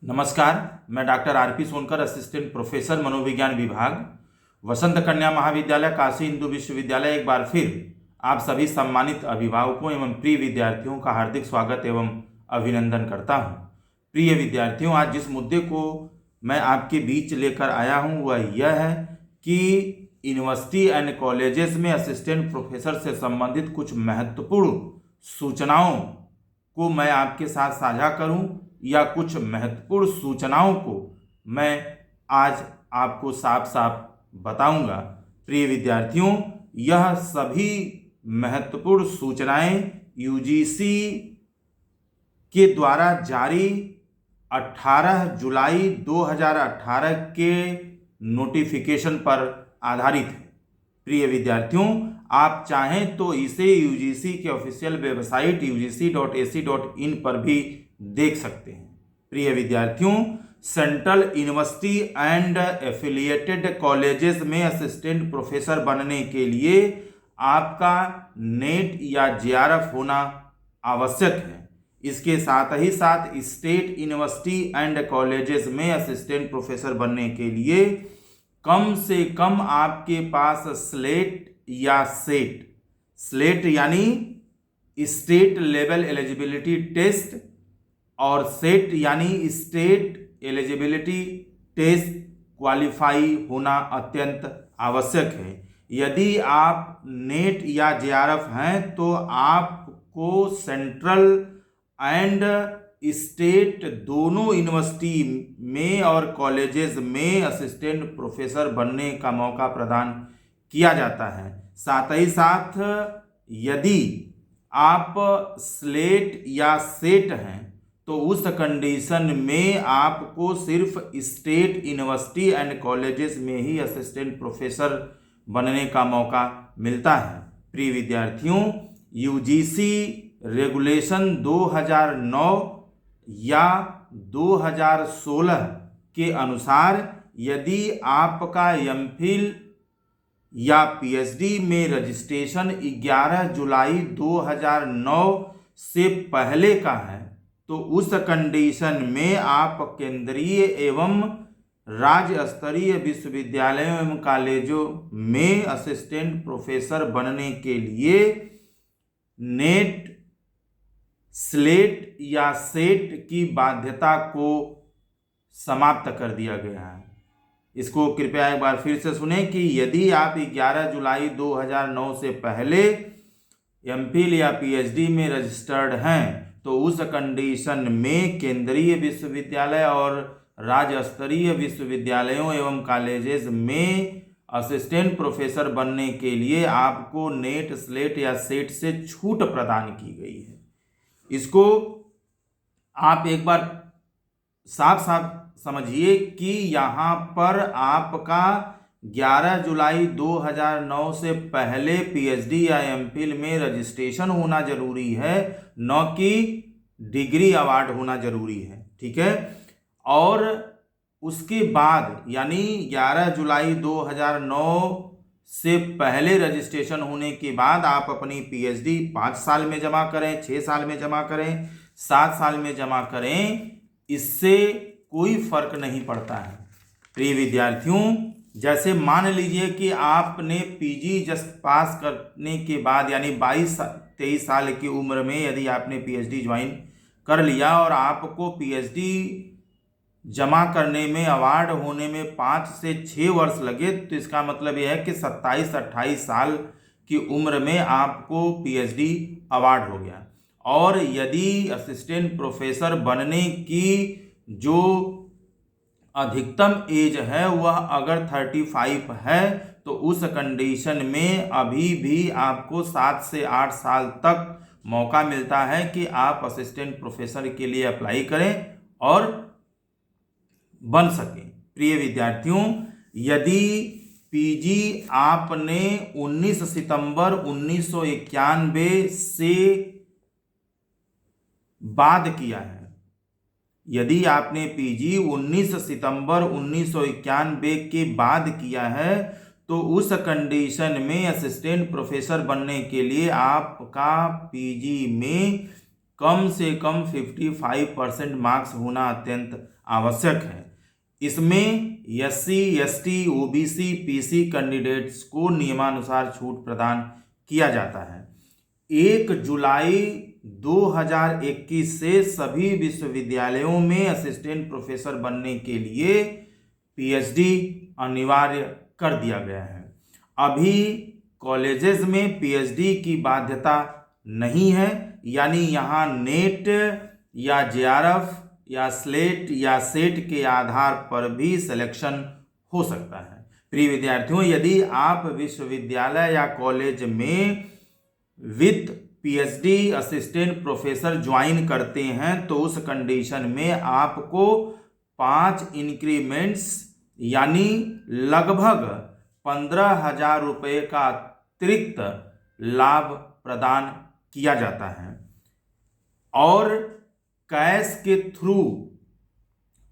नमस्कार, मैं doctor RP Sonkar, assistant professor मनोविज्ञान विभाग, वसंत कन्या महाविद्यालय काशी हिंदू विश्वविद्यालय। एक बार फिर आप सभी सम्मानित अभिभावकों एवं प्रिय विद्यार्थियों का हार्दिक स्वागत एवं अभिनंदन करता हूं। प्रिय विद्यार्थियों, आज जिस मुद्दे को मैं आपके बीच लेकर आया हूं वह यह है कि यूनिवर्सिटी एंड कॉलेजेस में असिस्टेंट प्रोफेसर से संबंधित कुछ महत्वपूर्ण सूचनाओं को मैं आपके साथ साझा करूं या कुछ महत्वपूर्ण सूचनाओं को मैं आज आपको साफ साफ बताऊंगा। प्रिय विद्यार्थियों, यह सभी महत्वपूर्ण सूचनाएं यूजीसी के द्वारा जारी 18 जुलाई 2018 के नोटिफिकेशन पर आधारित है। प्रिय विद्यार्थियों, आप चाहें तो इसे यूजीसी के ऑफिशियल वेबसाइट ugc.ac.in पर भी देख सकते हैं। प्रिय विद्यार्थियों, central university and affiliated colleges में असिस्टेंट प्रोफेसर बनने के लिए आपका नेट या जेआरएफ होना आवश्यक है। इसके साथ ही साथ स्टेट यूनिवर्सिटी एंड कॉलेजेस में असिस्टेंट प्रोफेसर बनने के लिए कम से कम आपके पास स्लेट या स्लेट यानी स्टेट लेवल एलिजिबिलिटी टेस्ट और सेट यानी स्टेट एलिजिबिलिटी टेस्ट क्वालिफाई होना अत्यंत आवश्यक है। यदि आप नेट या जेआरएफ हैं तो आपको सेंट्रल एंड स्टेट दोनों यूनिवर्सिटी में और कॉलेजेस में असिस्टेंट प्रोफेसर बनने का मौका प्रदान किया जाता है। साथ ही साथ यदि आप स्लेट या सेट हैं तो उस कंडीशन में आपको सिर्फ स्टेट यूनिवर्सिटी एंड कॉलेजेस में ही असिस्टेंट प्रोफेसर बनने का मौका मिलता है। प्रिय विद्यार्थियों, यूजीसी रेगुलेशन 2009 या 2016 के अनुसार यदि आपका एमफिल या पीएचडी में रजिस्ट्रेशन 11 जुलाई 2009 से पहले का है तो उस कंडीशन में आप केंद्रीय एवं राज्य स्तरीय विश्वविद्यालयों एवं कॉलेजों में असिस्टेंट प्रोफेसर बनने के लिए नेट, स्लेट या सेट की बाध्यता को समाप्त कर दिया गया है। इसको कृपया एक बार फिर से सुने कि यदि आप 11 जुलाई 2009 से पहले एमफिल या पीएचडी में रजिस्टर्ड हैं तो उस कंडीशन में केंद्रीय विश्वविद्यालय और राज्य स्तरीय विश्वविद्यालयों एवं कॉलेजेस में असिस्टेंट प्रोफेसर बनने के लिए आपको नेट, स्लेट या सेट से छूट प्रदान की गई है। इसको आप एक बार साफ साफ समझिए कि यहाँ पर आपका 11 जुलाई 2009 से पहले पीएचडी या एमफिल में रजिस्ट्रेशन होना जरूरी है, न कि डिग्री अवार्ड होना जरूरी है। ठीक है। और उसके बाद यानी 11 जुलाई 2009 से पहले रजिस्ट्रेशन होने के बाद आप अपनी पीएचडी 5 साल में जमा करें, 6 साल में जमा करें, 7 साल में जमा करें, इससे कोई फर्क नहीं पड़ता है। प्रिय विद्यार्थियों, जैसे मान लीजिए कि आपने पीजी जस्ट पास करने के बाद यानी 22-23 साल की उम्र में यदि आपने पीएचडी ज्वाइन कर लिया और आपको पीएचडी जमा करने में, अवार्ड होने में 5 से 6 वर्ष लगे तो इसका मतलब यह है कि 27-28 साल की उम्र में आपको पीएचडी अवार्ड हो गया। और यदि असिस्टेंट प्रोफेसर बनने की जो अधिकतम एज है वह अगर 35 है तो उस कंडीशन में अभी भी आपको 7 से 8 साल तक मौका मिलता है कि आप असिस्टेंट प्रोफेसर के लिए अप्लाई करें और बन सकें। प्रिय विद्यार्थियों, यदि पीजी आपने 19 सितंबर 1991 से बाद किया है, यदि आपने पीजी 19 सितंबर 1991 के बाद किया है तो उस कंडीशन में असिस्टेंट प्रोफेसर बनने के लिए आपका पीजी में कम से कम 55% मार्क्स होना अत्यंत आवश्यक है। इसमें SC, ST, OBC, PC candidates को नियमानुसार छूट प्रदान किया जाता है। 1 जुलाई 2021 से सभी विश्वविद्यालयों में असिस्टेंट प्रोफेसर बनने के लिए PhD अनिवार्य कर दिया गया है। अभी कॉलेजेस में PhD की बाध्यता नहीं है, यानी यहाँ नेट या JRF या स्लेट या सेट के आधार पर भी सिलेक्शन हो सकता है। प्रिय विद्यार्थियों, यदि आप विश्वविद्यालय या कॉलेज में with PhD assistant professor join करते हैं तो उस कंडीशन में आपको 5 इंक्रीमेंट्स यानी लगभग 15,000 रुपये का अतिरिक्त लाभ प्रदान किया जाता है। और कैश के थ्रू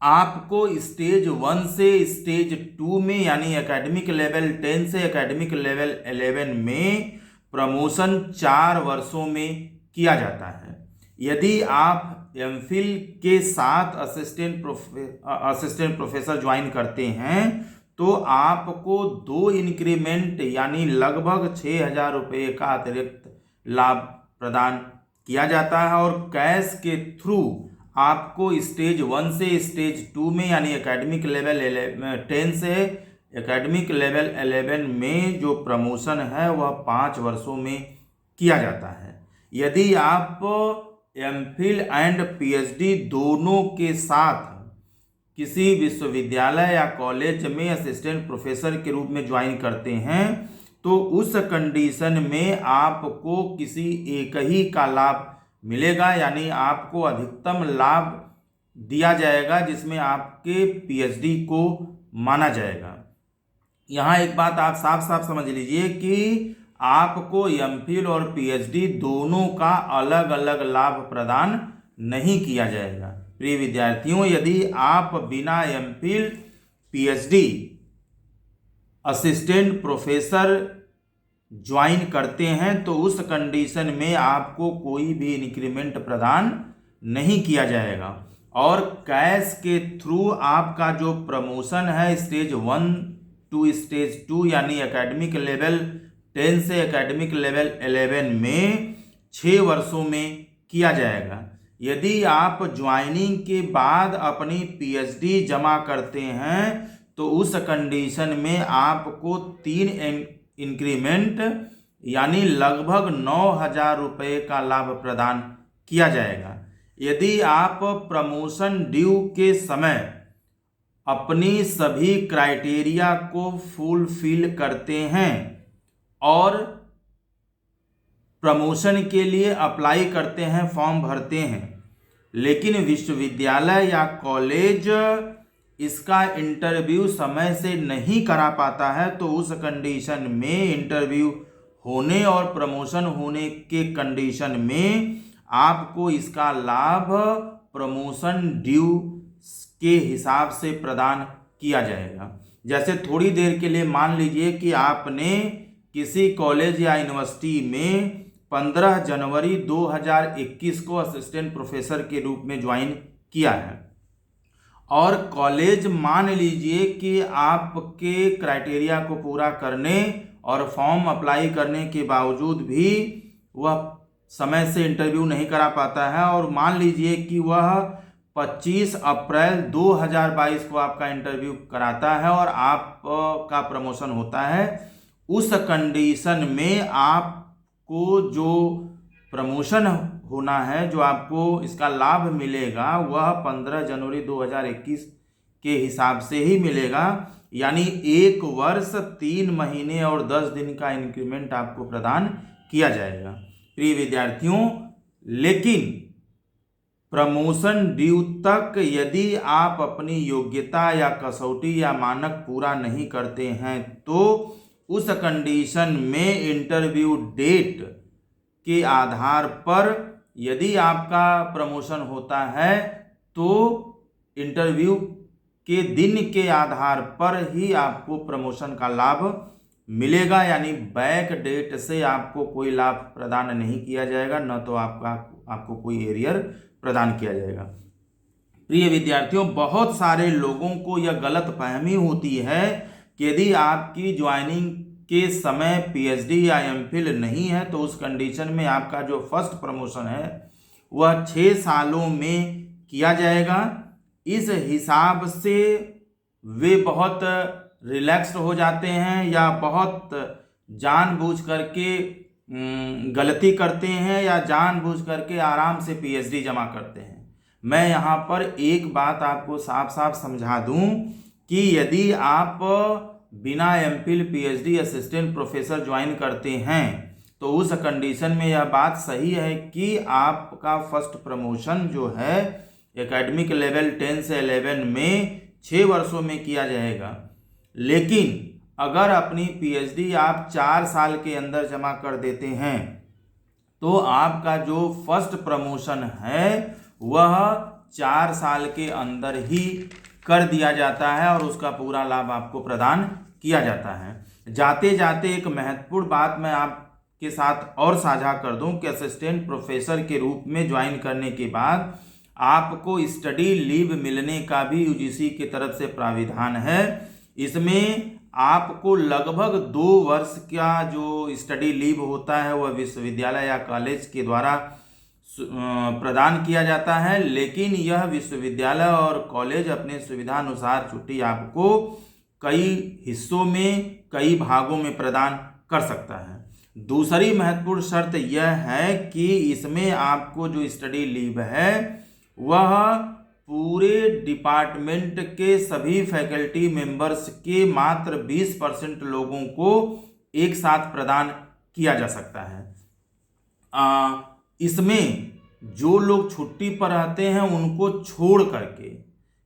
आपको स्टेज 1 से स्टेज 2 में यानी एकेडमिक लेवल 10 से एकेडमिक लेवल 11 में प्रमोशन 4 वर्षों में किया जाता है। यदि आप MPhil के साथ असिस्टेंट प्रोफेसर ज्वाइन करते हैं तो आपको 2 इंक्रीमेंट यानी लगभग 6,000 रुपये का अतिरिक्त लाभ प्रदान किया जाता है। और कैश के थ्रू आपको स्टेज 1 से स्टेज 2 में यानी एकेडमिक लेवल 10 से एकेडमिक लेवल 11 में जो प्रमोशन है वह 5 वर्षों में किया जाता है। यदि आप MPhil एंड PhD दोनों के साथ किसी विश्वविद्यालय या कॉलेज में असिस्टेंट प्रोफेसर के रूप में ज्वाइन करते हैं तो उस कंडीशन में आपको किसी एक ही का लाभ मिलेगा, यानी आपको अधिकतम लाभ दिया जाएगा जिसमें आपके PhD को माना जाएगा। यहाँ एक बात आप साफ साफ समझ लीजिए कि आपको MPhil और PhD दोनों का अलग अलग लाभ प्रदान नहीं किया जाएगा। प्रिय विद्यार्थियों, यदि आप बिना MPhil PhD assistant professor join करते हैं तो उस कंडीशन में आपको कोई भी इंक्रीमेंट प्रदान नहीं किया जाएगा। और कैश के थ्रू आपका जो प्रमोशन है स्टेज 1 टू स्टेज 2 यानी एकेडमिक लेवल 10 से एकेडमिक लेवल 11 में 6 वर्षों में किया जाएगा। यदि आप ज्वाइनिंग के बाद अपनी PhD जमा करते हैं तो उस कंडीशन में आपको 3 इंक्रीमेंट यानी लगभग 9,000 रुपये का लाभ प्रदान किया जाएगा। यदि आप प्रमोशन ड्यू के समय अपनी सभी क्राइटेरिया को फुलफिल करते हैं और प्रमोशन के लिए अप्लाई करते हैं, फॉर्म भरते हैं, लेकिन विश्वविद्यालय या कॉलेज इसका इंटरव्यू समय से नहीं करा पाता है तो उस कंडीशन में इंटरव्यू होने और प्रमोशन होने के कंडीशन में आपको इसका लाभ प्रमोशन ड्यू के हिसाब से प्रदान किया जाएगा। जैसे थोड़ी देर के लिए मान लीजिए कि आपने किसी कॉलेज या यूनिवर्सिटी में 15 जनवरी 2021 को असिस्टेंट प्रोफेसर के रूप में ज्वाइन किया है और कॉलेज मान लीजिए कि आपके क्राइटेरिया को पूरा करने और फॉर्म अप्लाई करने के बावजूद भी वह समय से इंटरव्यू नहीं करा पाता है और मान लीजिए कि वह 25 अप्रैल 2022 को आपका इंटरव्यू कराता है और आपका प्रमोशन होता है। उस कंडीशन में आपको जो प्रमोशन होना है, जो आपको इसका लाभ मिलेगा, वह 15 जनवरी 2021 के हिसाब से ही मिलेगा, यानी 1 वर्ष 3 महीने और 10 दिन का इंक्रीमेंट आपको प्रदान किया जाएगा। प्रिय विद्यार्थियों, लेकिन प्रमोशन ड्यू तक यदि आप अपनी योग्यता या कसौटी या मानक पूरा नहीं करते हैं तो उस कंडीशन में इंटरव्यू डेट के आधार पर यदि आपका प्रमोशन होता है तो इंटरव्यू के दिन के आधार पर ही आपको प्रमोशन का लाभ मिलेगा, यानी बैक डेट से आपको कोई लाभ प्रदान नहीं किया जाएगा, न तो आपको कोई एरियर प्रदान किया जाएगा। प्रिय विद्यार्थियों, बहुत सारे लोगों को यह गलत फहमी होती है कि यदि आपकी ज्वाइनिंग के समय पीएचडी या एमफिल नहीं है तो उस कंडीशन में आपका जो फर्स्ट प्रमोशन है वह 6 सालों में किया जाएगा। इस हिसाब से वे बहुत रिलैक्स्ड हो जाते हैं या बहुत जानबूझ करके गलती करते हैं या जानबूझ करके आराम से पीएचडी जमा करते हैं। मैं यहाँ पर एक बात आपको साफ साफ समझा दूं कि यदि आप बिना MPhil PhD assistant professor join करते हैं तो उस कंडीशन में यह बात सही है कि आपका फर्स्ट प्रमोशन जो है एकेडमिक लेवल 10 से 11 में 6 वर्षों में किया जाएगा। लेकिन अगर अपनी पीएचडी आप 4 साल के अंदर जमा कर देते हैं तो आपका जो फर्स्ट प्रमोशन है वह 4 साल के अंदर ही कर दिया जाता है और उसका पूरा लाभ आपको प्रदान किया जाता है। जाते जाते एक महत्वपूर्ण बात मैं आपके साथ और साझा कर दूं कि असिस्टेंट प्रोफेसर के रूप में ज्वाइन करने के बाद आपको स्टडी लीव मिलने का भी यूजीसी की तरफ से प्राविधान है। इसमें आपको लगभग 2 वर्ष का जो स्टडी लीव होता है वह विश्वविद्यालय या कॉलेज के द्वारा प्रदान किया जाता है, लेकिन यह विश्वविद्यालय और कॉलेज अपने सुविधानुसार छुट्टी आपको कई हिस्सों में कई भागों में प्रदान कर सकता है। दूसरी महत्वपूर्ण शर्त यह है कि इसमें आपको जो स्टडी लीव है वह पूरे डिपार्टमेंट के सभी फैकल्टी मेंबर्स के मात्र 20% लोगों को एक साथ प्रदान किया जा सकता है। इसमें जो लोग छुट्टी पर रहते हैं उनको छोड़ करके,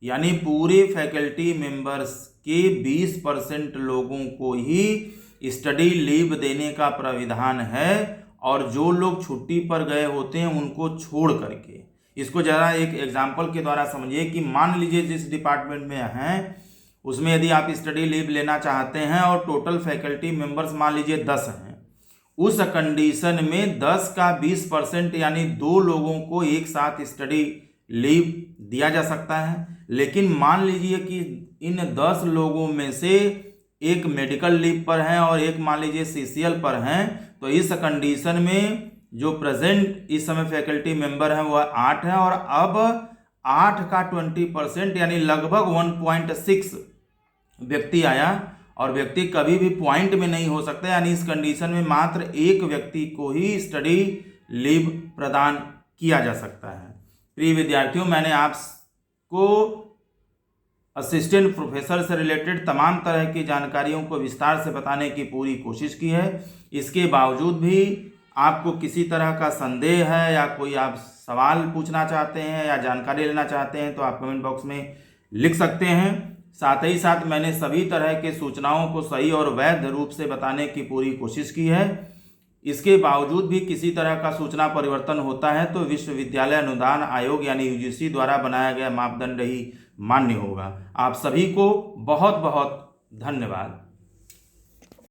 यानी पूरे फैकल्टी मेंबर्स के 20% लोगों को ही स्टडी लीव देने का प्राविधान है और जो लोग छुट्टी पर गए होते हैं उनको छोड़ करके। इसको ज़रा एक एग्जाम्पल के द्वारा समझिए कि मान लीजिए जिस डिपार्टमेंट में हैं उसमें यदि आप स्टडी लीव लेना चाहते हैं और टोटल फैकल्टी मेंबर्स मान लीजिए 10 हैं, उस कंडीशन में 10 का 20% यानी 2 लोगों को एक साथ स्टडी लीव दिया जा सकता है। लेकिन मान लीजिए कि इन 10 लोगों में से एक मेडिकल लीव पर हैं और एक मान लीजिए सीसीएल पर हैं, तो इस कंडीशन में जो प्रेजेंट इस समय फैकल्टी मेंबर हैं वह 8 हैं और अब 8 का 20% यानी लगभग 1.6 व्यक्ति आया और व्यक्ति कभी भी पॉइंट में नहीं हो सकता, यानी इस कंडीशन में मात्र एक व्यक्ति को ही स्टडी लीव प्रदान किया जा सकता है। प्रिय विद्यार्थियों, मैंने आपको असिस्टेंट प्रोफेसर से रिलेटेड तमाम तरह की जानकारियों को विस्तार से बताने की पूरी कोशिश की है। इसके बावजूद भी आपको किसी तरह का संदेह है या कोई आप सवाल पूछना चाहते हैं या जानकारी लेना चाहते हैं तो आप कमेंट बॉक्स में लिख सकते हैं। साथ ही साथ मैंने सभी तरह के सूचनाओं को सही और वैध रूप से बताने की पूरी कोशिश की है। इसके बावजूद भी किसी तरह का सूचना परिवर्तन होता है तो विश्वविद्यालय अनुदान आयोग यानी यूजीसी द्वारा बनाया गया मापदंड ही मान्य होगा। आप सभी को बहुत बहुत धन्यवाद।